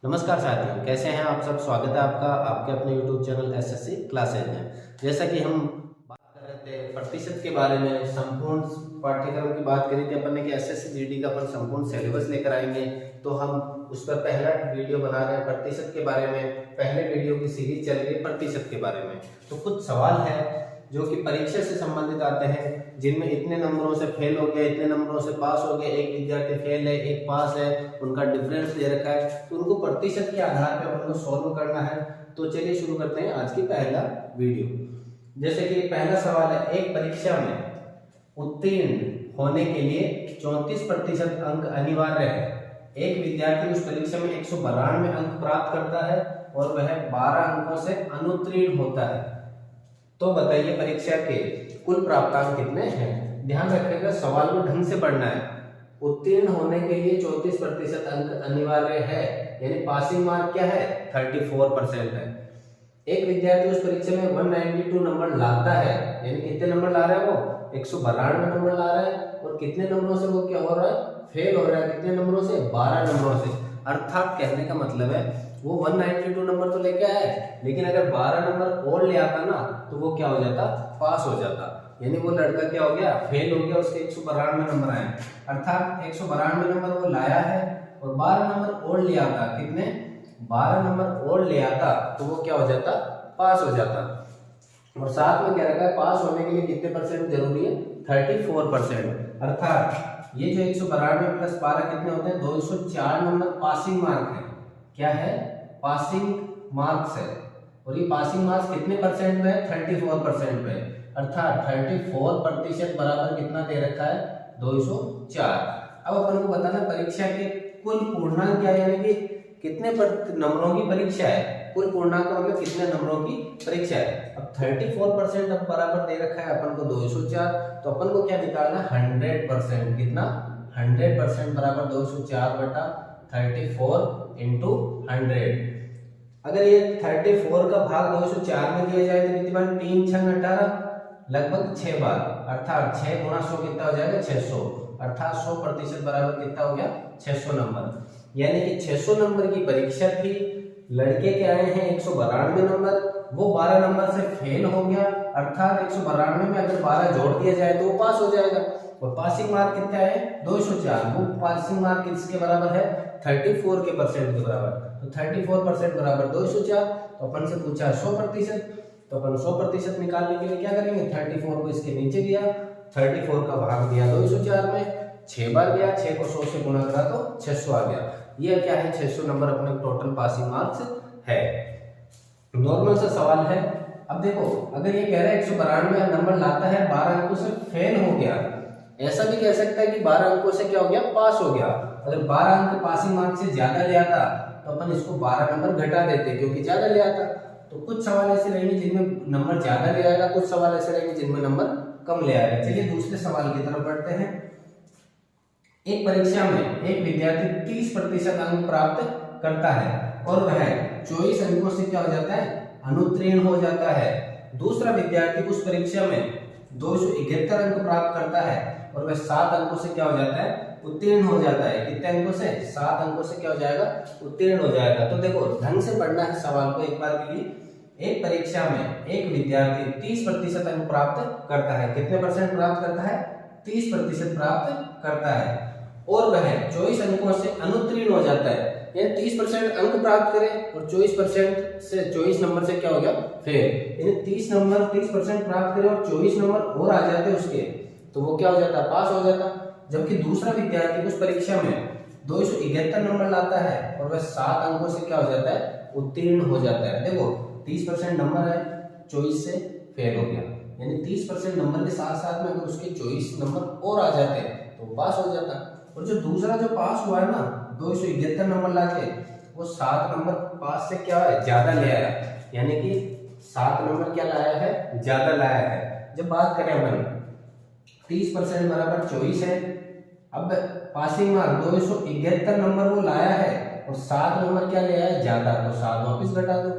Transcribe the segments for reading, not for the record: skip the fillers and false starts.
नमस्कार साथियों, कैसे हैं आप सब। स्वागत है आपका आपके अपने YouTube चैनल एसएससी क्लासेज में। जैसा कि हम बात कर रहे थे प्रतिशत के बारे में, संपूर्ण पाठ्यक्रम की बात करी थी अपन ने कि एसएससी जीडी का अपन संपूर्ण सिलेबस लेकर आएंगे। तो हम उस पर पहला वीडियो बना रहे हैं प्रतिशत के बारे में। पहले वीडियो की सीरीज चल रही है प्रतिशत के बारे में। तो कुछ सवाल है जो कि परीक्षा से संबंधित आते हैं, जिनमें इतने नंबरों से फेल हो गया, इतने नंबरों से पास हो गया, एक विद्यार्थी फेल है, एक पास है, उनका डिफरेंस दे रखा है, तो उनको प्रतिशत के आधार पर अपन को सॉल्व करना है। तो चलिए शुरू करते हैं आज की पहला वीडियो। जैसे कि पहला सवाल है, एक परीक्षा में उत्तीर्ण होने के लिए 34% अंक अनिवार्य है। एक विद्यार्थी उस परीक्षा में 192 अंक प्राप्त करता है और वह 12 अंकों से अनुत्तीर्ण होता है। तो बताइए परीक्षा के कुल प्राप्तांक कितने हैं। ध्यान रखिएगा, सवाल को ढंग से पढ़ना है। उत्तीर्ण होने के लिए 34% अंक अनिवार्य है, यानी पासिंग मार्क क्या है, 34% है। एक विद्यार्थी उस परीक्षा में 192 नंबर लाता है, यानी कितने नंबर ला रहा है वो, 192 नंबर ला रहा है। और कितने नंबरों से वो क्या हो रहा है, फेल हो रहा है। कितने नंबरों से, 12 नंबरों से। अर्थात कहने का मतलब है वो 192 नंबर तो लेके आया है, लेकिन अगर 12 नंबर और ले आता ना तो वो क्या हो जाता, पास हो जाता। यानी वो लड़का क्या हो गया, फेल हो गया, उसके 192 नंबर आए। अर्थात 192 नंबर वो लाया है और 12 नंबर और ले आता। कितने, 12 नंबर और ले आता तो वो क्या हो जाता, पास हो जाता। और साथ में क्या रखा है, पास होने के लिए कितने परसेंट जरूरी है, 34%। अर्थात ये जो 192 प्लस 12 कितने होते हैं, 204 नंबर पासिंग मार्क है। क्या है, पासिंग मार्क्स है। और ये पासिंग मार्क्स कितने परसेंट पे है, 34% पे। अर्थात 34% बराबर कितना दे रखा है, 204। अब अपन को बताना परीक्षा के कुल पूर्णांक क्या है, यानी कि कितने नंबरों की परीक्षा है। कुल पूर्णांक का मतलब कितने नंबरों की परीक्षा है। अब 34% अब बराबर दे रखा है अपन को 204, तो अपन को क्या निकालना, 100%। कितना, 100% बराबर 204 बटा 34 इंटू 100। अगर ये 34 का भाग 204 में दिया जाए तो कितनी बार, 3 6 18, लगभग 6 बार। अर्थात 6 गुणा 100 कितना हो जाएगा, 600। अर्थात 100% बराबर कितना हो गया, 600 नंबर। यानी कि 600 नंबर की परीक्षा थी, लड़के के आए हैं 192 नंबर, वो 12 नंबर से फेल हो गया। अर्थात 192 में अगर 12 जोड़ दिया जाए तो वो पास हो जाएगा। और पासिंग मार्क कितना है, 204। वो पासिंग मार्क किसके बराबर है, 34 के परसेंट के बराबर। तो 34% बराबर 204। तो अपन से पूछा 100%, तो अपन 100% निकालने के लिए क्या करेंगे, 34 को इसके नीचे दिया, 34 का भाग दिया 204 में, 6 बार गया, 6 को 100 से गुणा करा तो 600 आ गया। ये क्या है, 600 नंबर अपने टोटल पासिंग मार्क्स है। नॉर्मल सा सवाल है। अब देखो, अगर ये कह रहा है 192 नंबर लाता है, 12 अंकों से फेल हो गया, ऐसा भी कह सकता है कि 12 अंकों से क्या हो गया, पास हो गया। अगर 12 अंक पासिंग मार्क्स से ज्यादा ले आता तो अपन इसको 12 नंबर घटा देते, क्योंकि ज्यादा ले आता। तो कुछ सवाल ऐसे रहेंगे जिनमें नंबर ज्यादा ले आएगा, कुछ सवाल ऐसे रहेंगे जिनमें नंबर कम ले आएगा। चलिए दूसरे सवाल की तरफ बढ़ते हैं। एक परीक्षा में एक विद्यार्थी 30% अंक प्राप्त करता है और वह 24 अंकों से क्या हो जाता है, अनुत्तीर्ण हो जाता है। दूसरा विद्यार्थी उस परीक्षा में 271 अंक प्राप्त करता है और वह 7 अंकों से क्या हो जाता है, उत्तीर्ण हो जाता है। कितने अंकों से, 7 अंकों से क्या हो जाएगा, उत्तीर्ण हो जाएगा। तो देखो ढंग से पढ़ना है सवाल को एक बार के लिए। एक परीक्षा में एक विद्यार्थी 30% अंक प्राप्त करता है। कितने परसेंट प्राप्त करता है, 30% प्राप्त करता है और वह 24 अंकों से अनुत्तीर्ण हो जाता है। यानी 30% अंक प्राप्त करे और 24% से 24 नंबर से क्या हो गया, फेल। यानी 30% प्राप्त करे और 24 नंबर और आ जाते उसके, तो वो क्या हो जाता, पास हो जाता। जबकि दूसरा विद्यार्थी उस परीक्षा में 271 नंबर लाता है और वह 7 अंकों से क्या हो जाता है, उत्तीर्ण हो जाता है। देखो 30% नंबर है, 24 से फेल हो गया, यानी 30% नंबर के साथ साथ में अगर उसके 24 नंबर और आ जाते तो पास हो जाता। और जो दूसरा जो पास हुआ है ना, 271 नंबर लाके, वो 7 नंबर पास से क्या है, ज्यादा ले आया। यानी कि 7 नंबर क्या लाया है, ज्यादा लाया है। जब बात करें अपन 30% बराबर 24 है, अब पासिंग मार्क 271 नंबर वो लाया है और 7 नंबर क्या ले आया, ज्यादा, तो 7 वापिस घटा दो,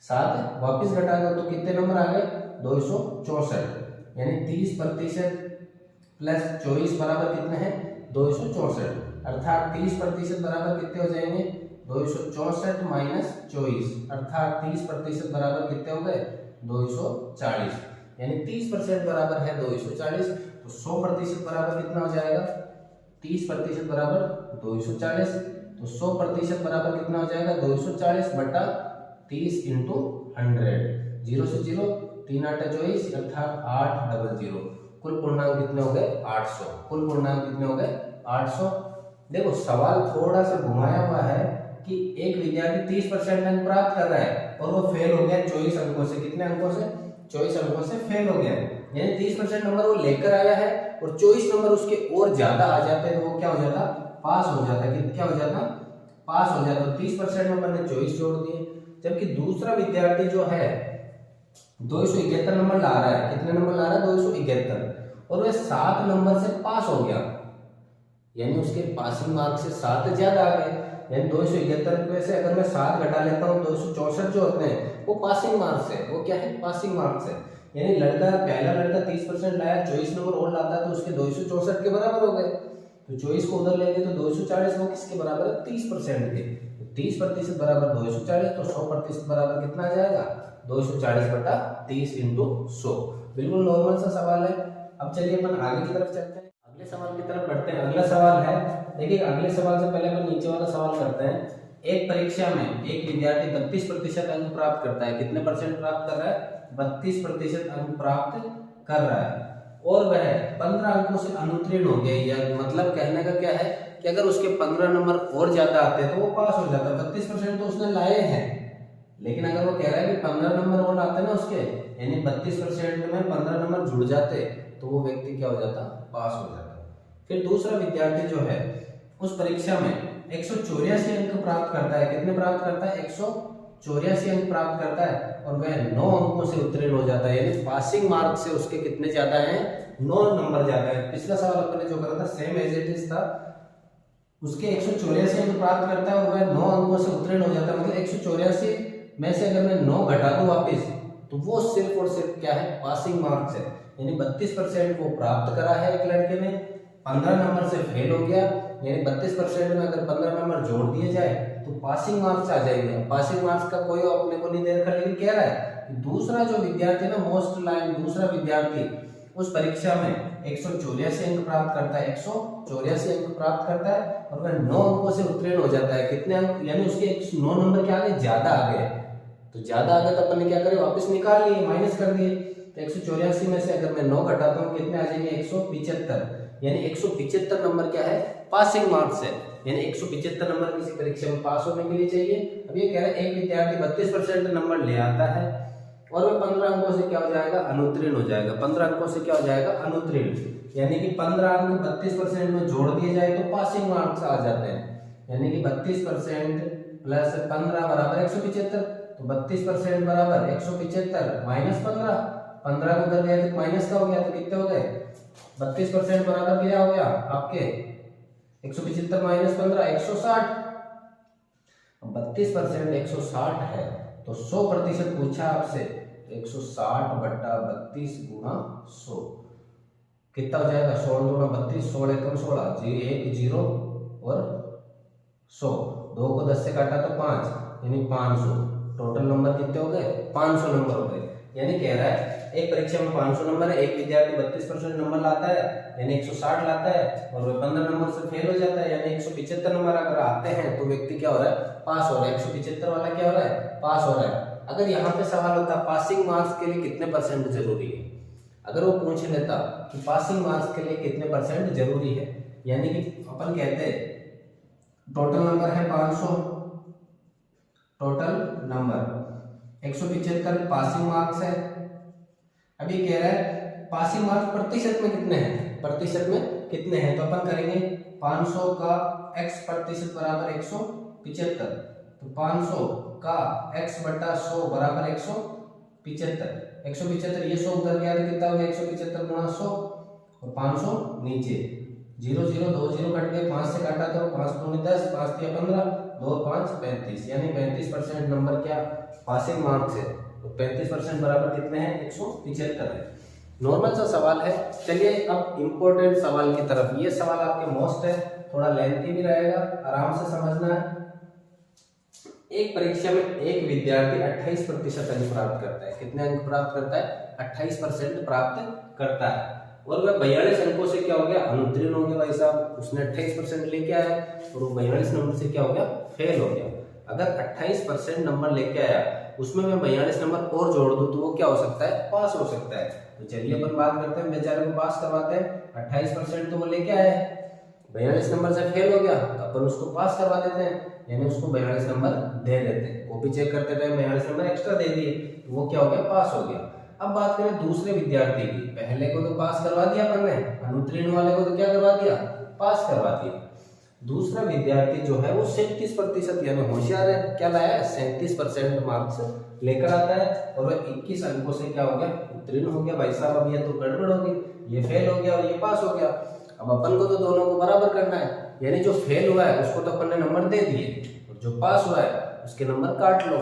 7 वापिस घटा दो, तो कितने नंबर आ गए, 264। यानी 30% प्लस 24 बराबर कितने हैं, 264। अर्थात 30% बराबर कितने हो जाएंगे 264 माइनस 24, अर्थात 30% बराबर कितने हो गए 240, यानी 30% बराबर है 240, तो 100% बराबर कितना हो जाएगा 30% बराबर 240, तो 100% बराबर कितना हो जाएगा 240 बटा 30 इंटू 100, 0 से 0 3 8 24, अर्थात 800, कुल पूर्णांक कितने हो गए 800, कुल पूर्णांक कितने हो गए 800। देखो सवाल थोड़ा सा घुमाया हुआ है कि एक विद्यार्थी 30% अंक प्राप्त कर रहा है और वो फेल हो गया 24 अंकों से, कितने अंकों से 24 अंकों से फेल हो गया, यानी 30% नंबर वो लेकर आया है और 24 नंबर उसके और ज्यादा आ जाते हैं तो वो क्या हो जाता पास हो जाता, कि क्या हो जाता पास हो जाता। 30% नंबर ने 24 जोड़ दिए, जबकि दूसरा विद्यार्थी जो है 271 नंबर ला रहा है, कितने नंबर ला रहा है 271, और वह 7 नंबर से पास हो गया, यानी उसके पासिंग मार्क्स से 7 ज्यादा आ गए, यानी 271 में से अगर मैं 7 घटा लेता हूँ 264 जो होते हैं वो पासिंग मार्क्स है, वो क्या है पासिंग मार्क्स है, यानी लड़का पहला लड़का 30% लाया 24 नंबर और लाता तो उसके 264 के बराबर हो गए, तो 24 को उधर लेंगे तो 240 वो किसके बराबर है 30% के, तो 30% बराबर 240, तो 100% बराबर कितना आ जाएगा 240 बटा 30 इंटू 100, बिल्कुल नॉर्मल सा सवाल है। अब चलिए अपन आगे की तरफ चलते हैं, अगले सवाल की तरफ बढ़ते हैं। अगला सवाल है, देखिए अगले सवाल से पहले अपन नीचे वाला सवाल करते हैं। एक परीक्षा में एक विद्यार्थी 32% अंक प्राप्त करता है, कितने परसेंट प्राप्त कर रहा है 32% अंक प्राप्त कर रहा है, और वह 15 अंकों से अनुत्तीर्ण हो गया, या मतलब कहने का क्या है कि अगर उसके 15 नंबर और ज्यादा आते हैं तो वो पास हो जाता है। 32% तो उसने लाए हैं, लेकिन अगर वो कह रहा है कि 15 नंबर और आते ना उसके, यानी 32% में 15 नंबर जुड़ जाते तो वो व्यक्ति क्या हो जाता पास हो जाता। फिर दूसरा विद्यार्थी जो है उस परीक्षा में 184 अंक प्राप्त करता है, कितने प्राप्त करता है 184 अंक प्राप्त करता है, और वह 9 अंकों से उत्तीर्ण हो जाता है, यानी पासिंग मार्क से उसके कितने ज्यादा हैं 9 नंबर ज्यादा है। पिछला सवाल अपने जो करा था सेम एज इट इज था, उसके 184 अंक प्राप्त करता है और वह 9 अंकों से उत्तीर्ण हो जाता है, मतलब 184 में से अगर मैं 9 घटा दूं वापस तो वो सिर्फ और सिर्फ क्या है पासिंग मार्क्स है, यानी 32% वो प्राप्त करा है एक लड़के ने, 15 नंबर से फेल हो गया, यानी 32% में अगर 15 नंबर जोड़ दिए जाए तो पासिंग मार्क्स आ जाएंगे। पासिंग मार्क्स का कोई अपने को नहीं दे रखा, लेकिन कह रहा है कि दूसरा जो विद्यार्थी ना मोस्ट लाइन दूसरा विद्यार्थी उस परीक्षा में 184 अंक प्राप्त करता है, 184 अंक प्राप्त करता है और वह 9 अंकों से उत्तीर्ण हो जाता है, कितने अंक, यानी उसके 9 नंबर के आगे ज्यादा आ गए, तो ज्यादा आ गए तो अपन ने क्या करे वापस निकाल लिए, माइनस कर दिए, तो 184 में से अगर मैं 9 घटाता हूँ कितने आ जाएंगे 175, यानी 175 नंबर क्या है पासिंग मार्क्स है, यानी 175 नंबर किसी परीक्षा में पास होने के लिए चाहिए। अब ये कह रहे हैं एक विद्यार्थी 32% नंबर ले आता है और वह 15 अंकों से क्या हो जाएगा अनुत्तीर्ण हो जाएगा, 15 अंकों से क्या हो जाएगा अनुत्तीर्ण, यानी कि 15 अंक 32% में जोड़ दिए जाए तो पासिंग मार्क्स आ जाते हैं, यानी कि 32% प्लस 15 बराबर 175, तो 32% बराबर 175 माइनस 15 को उधर गया तो माइनस का हो गया, तो कितने हो गए 32% बराबर क्या हो गया आपके 175 माइनस 15 160, 32% 160 है तो 100% पूछा आपसे, तो 160 बट्टा 32 गुणा 100 कितना हो जाएगा 16 गुणा 32, 16 एकम 16, 1 0 और 100, 2 को 10 से काटा तो 5, यानी 500, टोटल नंबर कितने हो गए 500 नंबर हो गए। यानी कह रहा है एक परीक्षा में 500 नंबर है, एक विद्यार्थी 32% नंबर लाता है यानी 160 लाता है और 15 नंबर से फेल हो जाता है, यानी 175 नंबर अगर आते हैं तो व्यक्ति क्या हो रहा है पास हो रहा है, 175 वाला क्या हो रहा है पास हो रहा है। अगर यहाँ पे सवाल होता पासिंग मार्क्स के लिए कितने परसेंट जरूरी है, अगर वो पूछ लेता कि पासिंग मार्क्स के लिए कितने परसेंट जरूरी है, यानी कि अपन कहते हैं टोटल नंबर है 500, टोटल नंबर 175 पासिंग मार्क्स है। अब ये कह रहा है पासिंग मार्क्स प्रतिशत में कितने हैं, प्रतिशत में कितने हैं, तो अपन करेंगे 500 का x प्रतिशत बराबर 175, तो 500 का x बटा 100 बराबर 175, 175 ये 100 उधर गया तो कितना हो गया 175 गुणा 100 और 500 नीचे 0 0 2 0 कट गए, 5 से काटा तो 5 दूनी 10, 5 दिया 15, 2 5 35, यानी 35% नंबर क्या पासिंग मार्क्स है, तो 35% बराबर कितने हैं 175 है। नॉर्मल सा सवाल है। चलिए अब इम्पोर्टेंट सवाल की तरफ, ये सवाल आपके मोस्ट है थोड़ा लेंथी भी रहेगा, आराम से समझना है। एक परीक्षा में एक विद्यार्थी 28% अंक प्राप्त करता है। कितने अंक प्राप्त करता है? 28% प्राप्त करता है। और वह 42 अंकों से क्या हो गया? अनुत्तीर्ण हो गया भाई साहब। उसने 28% लेके आया और वो 42 नंबर से क्या हो गया? फेल हो गया। अगर 28% नंबर लेके आया, उसमें मैं 42 नंबर और जोड़ दूं तो वो क्या हो सकता है? पास हो सकता है। तो चलिए अपन बात करते हैं, बेचारे को पास करवाते हैं। 28% तो वो लेके आया है, 42 नंबर से फेल हो गया तो अपन उसको पास करवा देते हैं, यानी उसको 42 नंबर दे देते हैं। वो भी चेक करते रहे, 42 नंबर एक्स्ट्रा दे दिए तो वो क्या हो गया? पास हो गया। अब बात करें दूसरे विद्यार्थी की। पहले को तो पास करवा दिया अपन ने, अनुत्तीर्ण वाले को तो क्या करवा दिया? पास करवा दिया। दूसरा विद्यार्थी जो है वो 37% यानी होशियार है, क्या लाया है? 37% मार्क्स लेकर आता है और वह 21 अंकों से क्या हो गया? उत्तीर्ण हो गया। भाई साहब अब ये तो गड़बड़ हो गई, ये फेल हो गया और ये पास हो गया। अब अपन को तो दोनों को बराबर करना है, यानी जो फेल हुआ है उसको तो अपन ने नंबर दे दिए और जो पास हुआ है उसके नंबर काट लो।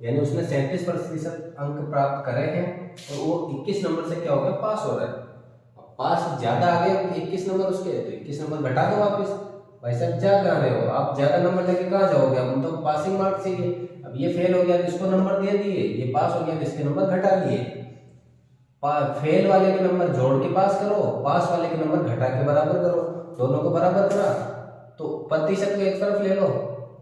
यानी उसने 37% अंक प्राप्त करे हैं और वो 21 नंबर से क्या हो गया? पास हो रहा है। अब पास ज्यादा आ गए 21 नंबर उसके, तो 21 नंबर घटा दो वापिस। भाई साहब जा कहाँ रहे हो आप? ज्यादा नंबर लेके कहाँ जाओगे? हम तो पासिंग मार्क्स चाहिए। अब ये फेल हो गया तो इसको नंबर दे दिए, ये पास हो गया तो इसके नंबर घटा लिए। फेल वाले के नंबर जोड़ के पास करो, पास वाले के नंबर घटा के बराबर करो, दोनों को बराबर करा तो प्रतिशत को एक तरफ ले लो।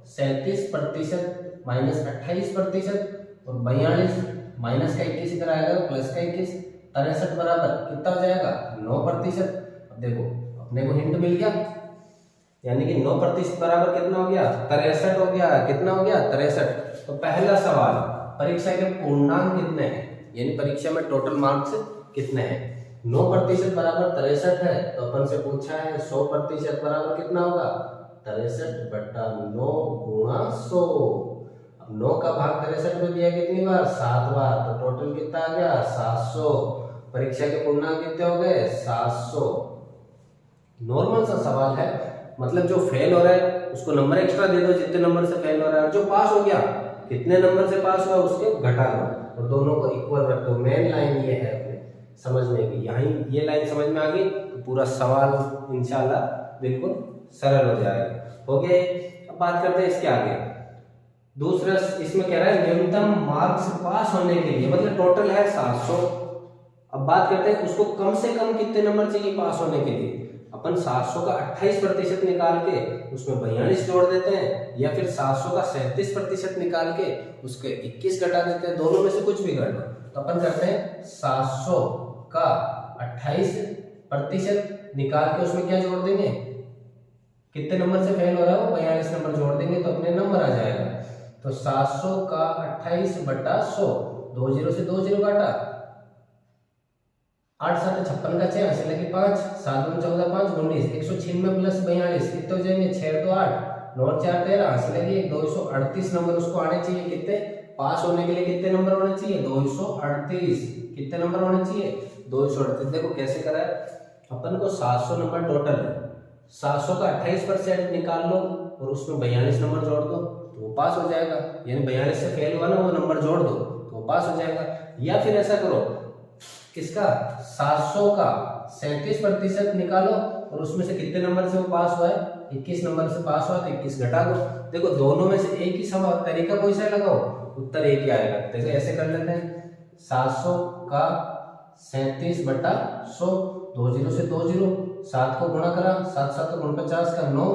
37% माइनस 28% और 42 माइनस का 21 इधर आएगा, प्लस का 21, 63 बराबर कितना हो जाएगा? 9%। अब देखो अपने को हिंट मिल गया, यानी कि 9% बराबर कितना हो गया? 63 हो गया। कितना हो गया? 63। तो पहला सवाल, परीक्षा के पूर्णांक कितने हैं, यानी परीक्षा में टोटल मार्क्स कितने हैं? 9% बराबर 63 है, तो अपन से पूछा है 100% बराबर कितना होगा? 63/9 गुणा 100। अब 9 का भाग 63 में दिया कितनी बार? 7 बार। तो टोटल कितना आ गया? 700। परीक्षा के पूर्णांक कितने हो गए? 700। नॉर्मल सा सवाल है, मतलब जो फेल हो रहा है उसको नंबर एक्स्ट्रा दे दो जितने नंबर से फेल हो रहा है, और जो पास हो गया कितने नंबर से पास हुआ उसके घटा दो और दोनों को इक्वल रख दो। मेन लाइन ये है अपने समझने की। यहीं ये लाइन समझ में आ गई तो पूरा सवाल इंशाल्लाह बिल्कुल सरल हो जाएगा। हो गए। अब बात करते हैं इसके आगे। दूसरा इसमें कह रहा है न्यूनतम मार्क्स पास होने के लिए, मतलब टोटल है 700। अब बात करते हैं उसको कम से कम कितने नंबर चाहिए पास होने के लिए। अपन 700 का 28% निकाल के उसमें 42 जोड़ देते हैं, या फिर 700 का 37% निकाल के उसके 21 घटा देते हैं, दोनों में से कुछ भी कर लो। तो अपन करते हैं 700 का 28% निकाल के उसमें क्या जोड़ देंगे? कितने नंबर से फेल हो रहा है वो? 42 नंबर जोड़ देंगे तो अपने नंबर आ जाएगा। तो 700 का 28/100, 2 0 से 2 0 काटा, 8 7 56 का 6 ऐसे लगे 5, 7 2 14 5 19, 196 प्लस 42 कितने हो जाएंगे? 6 2 8, 9 4 13 ऐसे लगे 238 नंबर उसको आने चाहिए। कितने पास होने के लिए कितने नंबर होने चाहिए? 238। कितने नंबर होने चाहिए? 238। देखो कैसे करा है अपन को, 700 नंबर टोटल है, 700 का 28% निकाल लो और उसमें 42 नंबर जोड़ दो तो वो पास हो जाएगा। यानी 42 से फेल हुआ ना, वो नंबर जोड़ दो तो वो पास हो जाएगा। या फिर ऐसा करो, किसका? 700 का 37% निकालो और उसमें से कितने नंबर से वो पास हुआ है? 21 नंबर से पास हुआ तो 21 घटा दो। देखो दोनों में से एक ही सवाल, तरीका कोई सा लगाओ उत्तर एक ही आएगा। देखो ऐसे कर लेते हैं, 700 का 37/100, 2 0 से 2 0, 7 को गुणा करा, 7 7 गुण 50 का 9,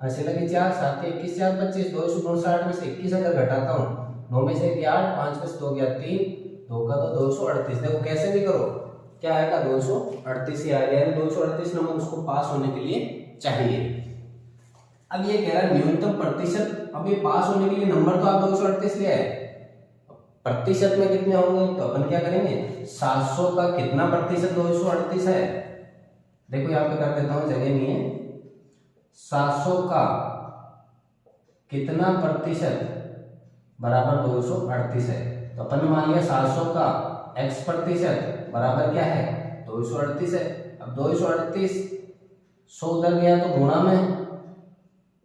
ऐसे लगे 4 7 21 4 25, 259 में से 21 अगर घटाता हूँ, 9 में से 8, 5 में से 2 गया 3, 2 का 238। देखो कैसे भी करो क्या आएगा? 238 ही आएगा, यानी 238 नंबर उसको पास होने के लिए चाहिए। अब ये कह रहा है न्यूनतम प्रतिशत। अब ये पास होने के लिए नंबर तो आप 238 ले आए, प्रतिशत में कितने होंगे? तो अपन क्या करेंगे, 700 का कितना प्रतिशत 238 है? देखो यहाँ पे कर देता हूं, जगह नहीं है। 700 का कितना प्रतिशत बराबर 238 है। तो अपन ने मान लिया 700 का x प्रतिशत बराबर क्या है? 238 है। अब 238 100 उधर गया तो गुणा में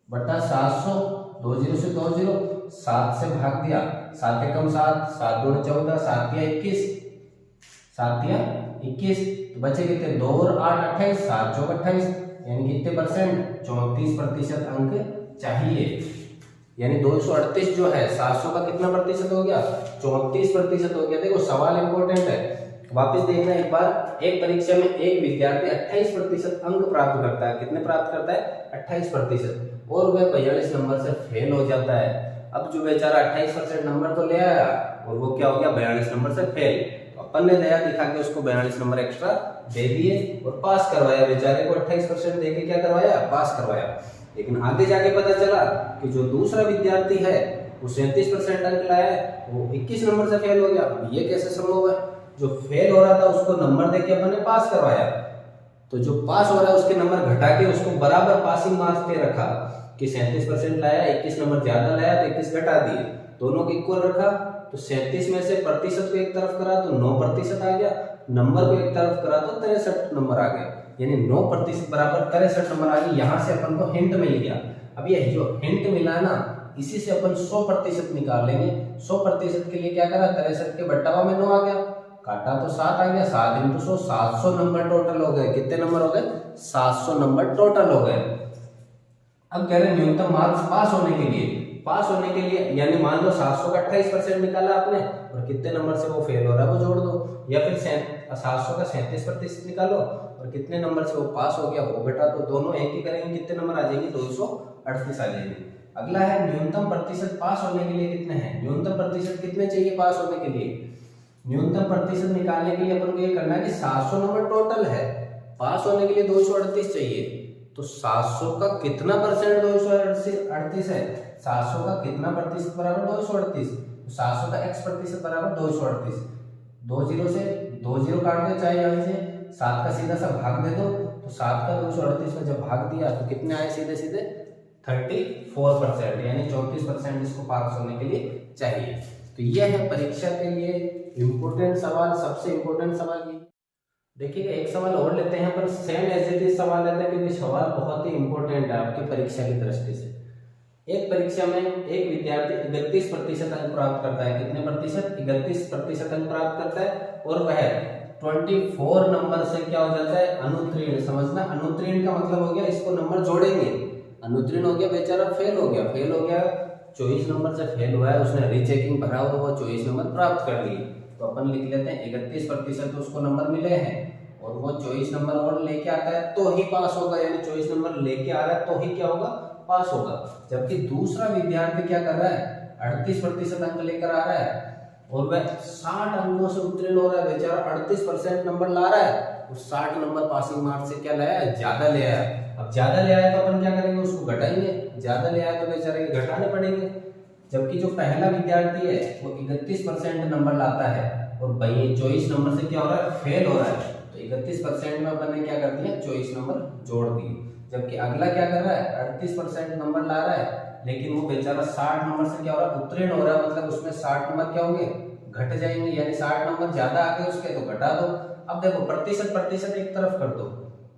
बटा 700, 2 0 से 2 0, 7 से भाग दिया, 7 एकम 7, 7 दूनी 14, 7 या 21, 7 या 21, तो बचे कितने? 2 और 8 28, 7 चौक 28, यानी कितने परसेंट, 34% अंक चाहिए। यानी 238 जो है 700 का कितना प्रतिशत हो गया, 34% हो गया। देखो सवाल इंपॉर्टेंट है, वापस देखना एक बार। एक परीक्षा में एक विद्यार्थी 28% अंक प्राप्त करता है, कितने प्राप्त करता है, 28%, और वह 42 नंबर से फेल हो जाता है। अब जो बेचारा 28% नंबर तो ले आया और वो क्या हो गया, 42 नंबर से फेल। तो अपन ने दया दिखा के उसको 42 नंबर एक्स्ट्रा दे दिए और पास करवाया। बेचारे को 28% देके क्या करवाया, पास करवाया। लेकिन आगे जाके पता चला कि जो दूसरा विद्यार्थी है वो 37% अंक लाया है, वो 21 नंबर से फेल हो गया। अब ये कैसे संभव है, जो फेल हो रहा था उसको नंबर देके अपन ने पास करवाया, तो जो पास हो रहा है उसके नंबर घटा के उसको बराबर पासिंग मार्क्स पे रखा कि 37% लाया, 21 नंबर ज्यादा लाया तो 21 घटा दिए, दोनों को इक्वल रखा। तो 37 में से प्रतिशत को एक तरफ करा तो 9% आ गया, नंबर को एक तरफ करा तो 63 नंबर आ गया, यानी 9% बराबर 63 नंबर आ गई। यहाँ से अपन को हिंट मिल गया। अब ये जो हिंट मिला ना, इसी से अपन 100% निकाल लेंगे। 100% के लिए क्या करा, 63 के बट्टावा में 9 आ गया, काटा तो 7 आ गया, 7 × 100 700 नंबर टोटल हो गए। कितने नंबर हो गए, 700 नंबर टोटल हो गए। अब कह रहे हैं न्यूनतम मार्क्स पास होने के लिए, पास होने के लिए यानी मान लो 700 का 28% निकाला आपने और कितने नंबर से वो फेल हो रहा है वो जोड़ दो, या फिर 700 का 37% निकालो और कितने नंबर से वो पास हो गया वो घटा दो। दोनों एक ही करेंगे, कितने नंबर आ जाएंगे, 238 आ जाएंगे। अगला है न्यूनतम प्रतिशत पास होने के लिए कितने हैं, न्यूनतम प्रतिशत कितने चाहिए पास होने के लिए। न्यूनतम प्रतिशत निकालने के लिए अपन को ये करना है कि 700 नंबर टोटल है, पास होने के लिए 238 चाहिए। तो 700 का कितना परसेंट 238 है, 700 का कितना प्रतिशत बराबर 238, 700 का x प्रतिशत बराबर 238। 20 से 20 काट दो चाहे यहाँ से, 7 का सीधा सा भाग दे दो, तो 7 का 238 में जब भाग दिया तो कितने आए, सीधे सीधे 34%, यानी 34% इसको पास होने के लिए चाहिए। तो यह है परीक्षा के लिए इम्पोर्टेंट सवाल, सबसे इम्पोर्टेंट सवाल ये। देखिएगा एक सवाल और लेते हैं, पर सेम एज इट इज सवाल लेते हैं क्योंकि सवाल बहुत ही इंपॉर्टेंट है आपकी परीक्षा की दृष्टि से। एक परीक्षा में एक विद्यार्थी 31% अंक प्राप्त करता है, कितने प्रतिशत, 31% अंक प्राप्त करता है, और वह 24 नंबर से क्या हो जाता है, अनुत्तीर्ण। समझना, अनुत्तीर्ण का मतलब हो गया इसको नंबर जोड़ेंगे, अनुत्तीर्ण हो गया, बेचारा फेल हो गया। फेल हो गया, 24 नंबर से फेल हुआ है, उसने रीचेकिंग भरा और वो 24 नंबर प्राप्त कर लिए। तो अपन लिख लेते हैं 31% उसको नंबर मिले हैं और वो 24 नंबर और लेके आता है तो ही पास होगा, यानी 24 नंबर लेके आ रहा है तो ही क्या होगा, पास होगा। जबकि दूसरा विद्यार्थी क्या कर रहा है, 38% अंक लेकर आ रहा है और वह 60 अंकों से उत्तीर्ण हो रहा है। बेचारा 38% नंबर ला रहा है और 60 नंबर पासिंग मार्क्स से क्या लाया है, ज्यादा ले आया। अब ज्यादा ले आया तो अपन क्या करेंगे, उसको घटाएंगे, ज्यादा ले आया तो बेचारे के घटाने पड़ेंगे। जबकि जो पहला विद्यार्थी है वो 31% नंबर लाता है और भाई 24 नंबर से क्या हो रहा है, फेल हो रहा है, तो 31% में अपन ने क्या कर दिया, 24 नंबर जोड़ दिए। जबकि अगला क्या कर रहा है, 38% नंबर ला रहा है लेकिन वो बेचारा 60 नंबर से क्या हो रहा है, उत्तीर्ण हो रहा है, मतलब उसमें 60 नंबर क्या होंगे, घट जाएंगे, यानी 60 नंबर ज्यादा आ गए उसके, तो घटा दो। अब देखो प्रतिशत एक तरफ कर दो,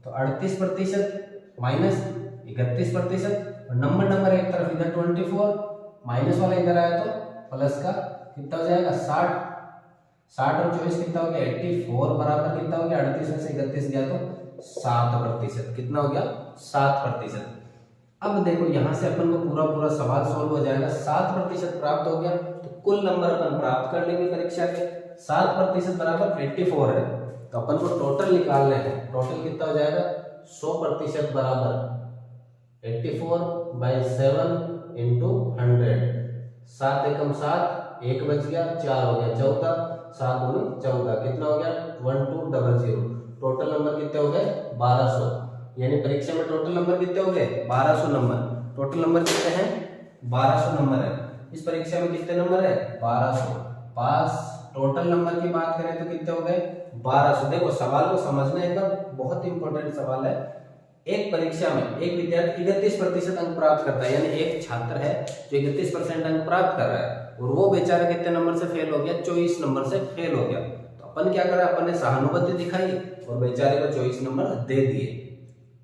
तो 38% माइनस 31% और नंबर एक तरफ, इधर 24 माइनस वाला इधर आया तो प्लस का कितना हो जाएगा, 60 और 24 कितना हो गया, 84 बराबर कितना हो गया, 38 में से 31 गया तो 7%, कितना हो गया, 7%। अब देखो यहाँ से अपन को पूरा सवाल सॉल्व हो जाएगा। 7% प्राप्त हो गया तो कुल नंबर अपन प्राप्त कर लेंगे परीक्षा के। 7% बराबर 84 है, तो अपन को टोटल निकालना है। टोटल कितना हो जाएगा, 100% बराबर 84/7 × 100। 7 एकम 7, 1 बच गया, 4 हो गया 14, 7 दूनी 14, कितना हो गया 1200। टोटल नंबर कितने हो गए, 1200। यानी परीक्षा में टोटल नंबर कितने हो गए, 1200 नंबर। टोटल नंबर कितने हैं, 1200 नंबर है। इस परीक्षा में कितने नंबर है, 1200। पास टोटल नंबर की बात करें तो कितने हो गए, 1200। देखो सवाल को समझना एक बार, बहुत इंपॉर्टेंट सवाल है। एक परीक्षा में एक विद्यार्थी 31% अंक प्राप्त करता है, यानी एक छात्र है जो 31% अंक प्राप्त कर रहा है और वो बेचारा कितने नंबर से फेल हो गया, 24 नंबर से फेल हो गया। तो अपन क्या करा, अपन ने सहानुभूति दिखाई और बेचारे को 24 नंबर दे दिए।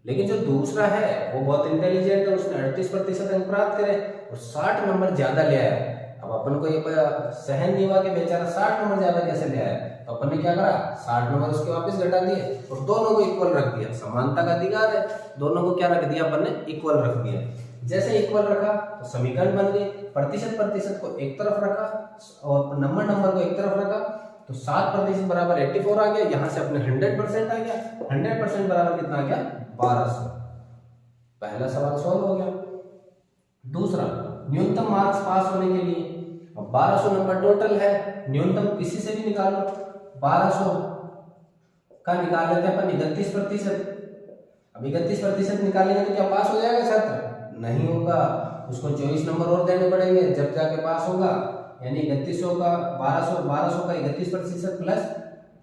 लेकिन जो दूसरा है वो बहुत इंटेलिजेंट है, उसने 38% अंक प्राप्त करे और 60 नंबर ज्यादा ले आया। अब अपन को ये सहन नहीं हुआ कि बेचारा 60 नंबर ज्यादा कैसे ले आया, तो अपन ने क्या करा, 60 नंबर उसके वापस घटा दिए और दोनों को इक्वल रख दिया। समानता का अधिकार है, दोनों को क्या रख दिया अपन ने, इक्वल रख दिया। जैसे इक्वल रखा तो समीकरण बन गई। प्रतिशत प्रतिशत को एक तरफ रखा और नंबर नंबर को एक तरफ रखा तो 7% बराबर 84 आ गया। यहाँ से अपने 100% आ गया। 100% बराबर कितना आ गया, 1200। पहला सवाल सॉल्व हो गया। दूसरा, न्यूनतम मार्क्स पास होने के लिए, अब 1200 नंबर टोटल है, न्यूनतम किसी से भी निकालो। 1200 का निकाल लेते हैं अपन 31%। अब 31% निकालेंगे तो क्या पास हो जाएगा छात्र? नहीं होगा, उसको 24 नंबर और देने पड़ेंगे जब जाके पास होगा। यानी 3100 का 1200 का 31% प्लस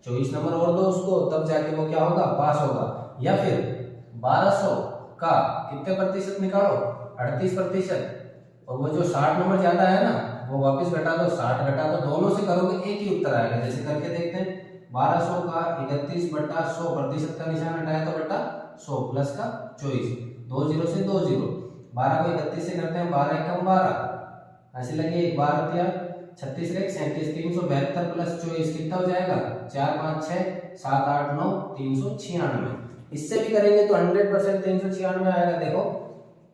24 नंबर और दो उसको, तब जाके वो क्या होगा, पास होगा। या फिर 1200 का कितने प्रतिशत निकालो, 38%, और वो जो 60 नंबर ज्यादा है ना वो वापस घटा दो, 60 घटा दो, दोनों से करोगे एक ही उत्तर आएगा। जैसे करके देखते हैं, 1200 का 31/100 प्रतिशत का निशान हटाया तो बटा 100 प्लस का 24, 2 0 से 2 0, 12 को 31 से करते हैं, 12 एकम 12, ऐसे लगे 12 दिया 36 एक 37, 372 प्लस 24 कितना हो जाएगा, 4 5 6 7 8 9 396। इससे भी करेंगे तो 100% 396 आएगा। देखो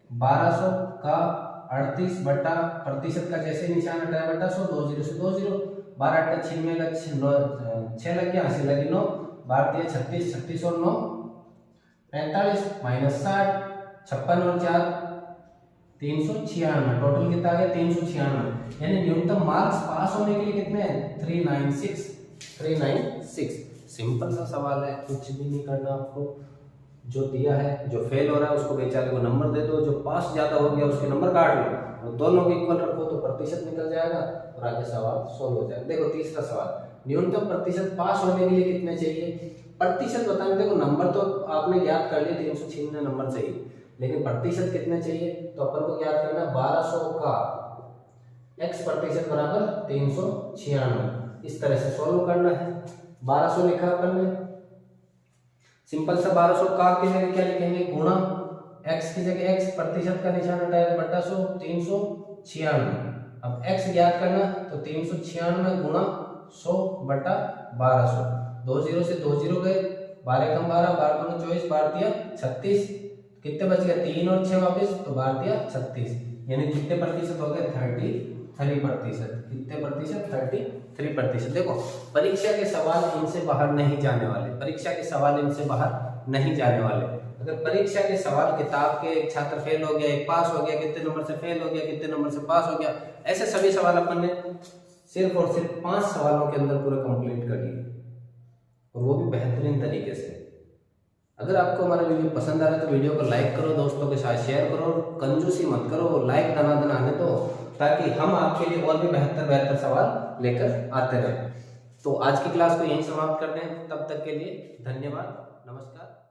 1200 का 38 बटा प्रतिशत का जैसे निशान हटाया बटा 100, 2 0 से 2 0, 12 8 96 का 6 लग गया, 80 लगी 9, 12 36, 36 और 9 45 माइनस 60, 56 और 4 396, टोटल कितना आ गया 396। यानी न्यूनतम मार्क्स पास होने के लिए कितने हैं, 396। सिंपल सा सवाल है, कुछ भी नहीं करना आपको। जो दिया है, जो फेल हो रहा है उसको बेचारे को नंबर दे दो, जो पास ज्यादा हो गया उसके नंबर काट लो, और दोनों को इक्वल रखो तो प्रतिशत निकल जाएगा और आगे सवाल सोल्व हो जाएगा। देखो तीसरा सवाल, न्यूनतम प्रतिशत पास होने के लिए कितने चाहिए, प्रतिशत बताने। देखो नंबर तो आपने ज्ञात कर लिए, 396 नंबर चाहिए, लेकिन प्रतिशत कितने चाहिए तो अपन को ज्ञात करना है 1200 का x प्रतिशत बराबर 396। इस तरह से सोल्व करना है। 1200 लिखा अपन ने, सिंपल सा 1200 का के जगह क्या लिखेंगे, गुणा x की जगह x प्रतिशत का निशान हटाया बटा 100, 396। अब x ज्ञात करना तो 396 गुणा 100 बटा 1200, 2 0 से 2 0 गए, 12 कम 12, 12 दूनी 24, 12 दिया 36, कितने बच गए 3 और 6 वापस, तो 12 दिया 36। यानी कितने प्रतिशत हो गए, 33%। कितने प्रतिशत, 33%। देखो परीक्षा के सवाल इनसे बाहर नहीं जाने वाले, परीक्षा के सवाल इनसे बाहर नहीं जाने वाले। अगर परीक्षा के सवाल किताब के एक छात्र फेल हो गया, एक पास हो गया, कितने नंबर से फेल हो गया, कितने नंबर से पास हो गया, ऐसे सभी सवाल अपन ने सिर्फ और सिर्फ 5 सवालों के अंदर पूरे कंप्लीट कर लिए, और वो भी बेहतरीन तरीके से। अगर आपको हमारा वीडियो पसंद आ रहा है तो वीडियो को लाइक करो, दोस्तों के साथ शेयर करो, कंजूसी मत करो, लाइक दना आने दो, ताकि हम आपके लिए और भी बेहतर सवाल लेकर आते रहें। तो आज की क्लास को यहीं समाप्त करते हैं, तब तक के लिए धन्यवाद, नमस्कार।